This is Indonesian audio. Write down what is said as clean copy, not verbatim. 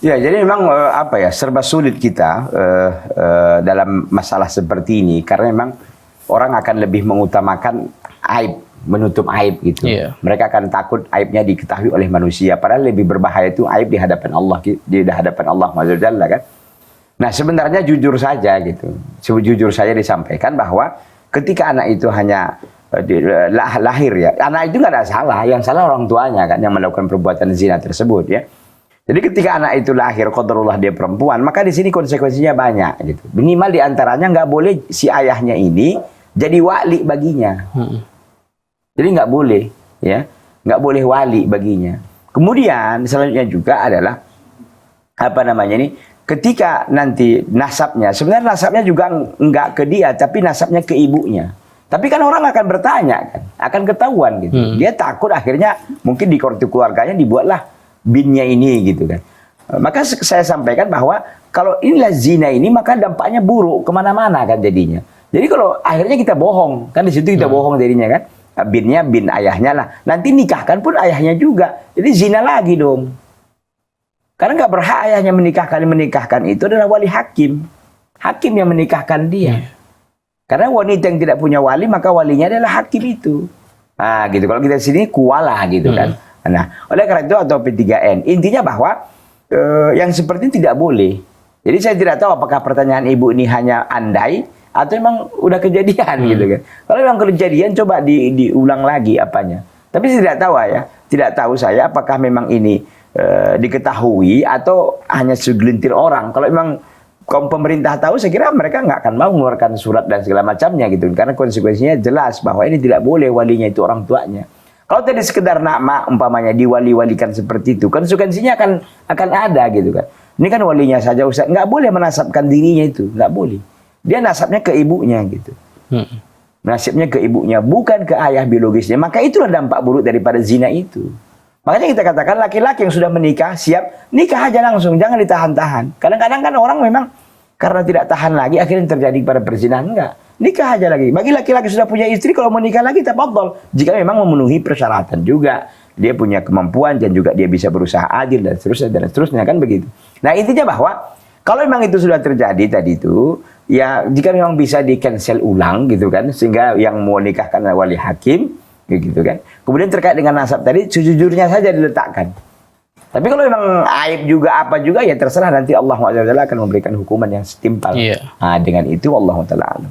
Ya, jadi memang apa ya, serba sulit kita dalam masalah seperti ini karena memang orang akan lebih mengutamakan aib, menutup aib gitu. Iya. Mereka akan takut aibnya diketahui oleh manusia, padahal lebih berbahaya itu aib di hadapan Allah, di hadapan Allah Subhanahu wa Ta'ala kan. Nah, sebenarnya jujur saja gitu. Jujur saja disampaikan bahwa ketika anak itu hanya lahir ya, anak itu nggak ada salah, yang salah orang tuanya kan yang melakukan perbuatan zina tersebut ya. Jadi ketika anak itu lahir, qadarullah dia perempuan, maka di sini konsekuensinya banyak gitu. Minimal diantaranya nggak boleh si ayahnya ini jadi wali baginya. Jadi nggak boleh, ya, nggak boleh wali baginya. Kemudian selanjutnya juga adalah apa namanya ini, ketika nanti nasabnya, sebenarnya nasabnya juga nggak ke dia, tapi nasabnya ke ibunya. Tapi kan orang akan bertanya kan, akan ketahuan gitu. Dia takut akhirnya mungkin di keluarganya dibuatlah binnya ini gitu kan. Maka saya sampaikan bahwa kalau inilah zina ini maka dampaknya buruk kemana-mana kan jadinya. Jadi kalau akhirnya kita bohong kan, di situ kita bohong jadinya kan. Binnya bin ayahnya lah. Nanti nikahkan pun ayahnya juga. Jadi zina lagi dong. Karena nggak berhak ayahnya menikahkan itu adalah wali hakim. Hakim yang menikahkan dia. Karena wanita yang tidak punya wali maka walinya adalah hakim itu. Nah gitu. Kalau kita di sini kuala gitu kan. Nah, oleh karena itu atau P3N, intinya bahwa yang seperti ini tidak boleh. Jadi saya tidak tahu apakah pertanyaan ibu ini hanya andai atau memang udah kejadian gitu kan. Kalau memang kejadian coba diulang lagi apanya. Tapi saya tidak tahu ya, tidak tahu saya apakah memang ini diketahui atau hanya segelintir orang. Kalau memang kaum pemerintah tahu, saya kira mereka nggak akan mau mengeluarkan surat dan segala macamnya gitu. Karena konsekuensinya jelas bahwa ini tidak boleh walinya itu orang tuanya. Kalau tadi sekedar nama umpamanya diwali-walikan seperti itu, konsekuensinya akan ada gitu kan. Ini kan walinya saja Ustaz, nggak boleh menasabkan dirinya itu, nggak boleh. Dia nasabnya ke ibunya gitu. Nasibnya ke ibunya, bukan ke ayah biologisnya. Maka itulah dampak buruk daripada zina itu. Makanya kita katakan laki-laki yang sudah menikah, siap, nikah aja langsung, jangan ditahan-tahan. Kadang-kadang kan orang memang karena tidak tahan lagi, akhirnya terjadi pada perzinahan, enggak. Nikah aja lagi. Bagi laki-laki sudah punya istri, kalau mau nikah lagi, tafadhol. Jika memang memenuhi persyaratan juga. Dia punya kemampuan dan juga dia bisa berusaha adil dan seterusnya kan begitu. Nah intinya bahwa kalau memang itu sudah terjadi tadi itu, ya jika memang bisa di cancel ulang gitu kan, sehingga yang mau nikahkan wali hakim, gitu kan. Kemudian terkait dengan nasab tadi, sejujurnya saja diletakkan. Tapi kalau memang aib juga apa juga ya terserah, nanti Allah SWT akan memberikan hukuman yang setimpal. Nah, dengan itu Allah SWT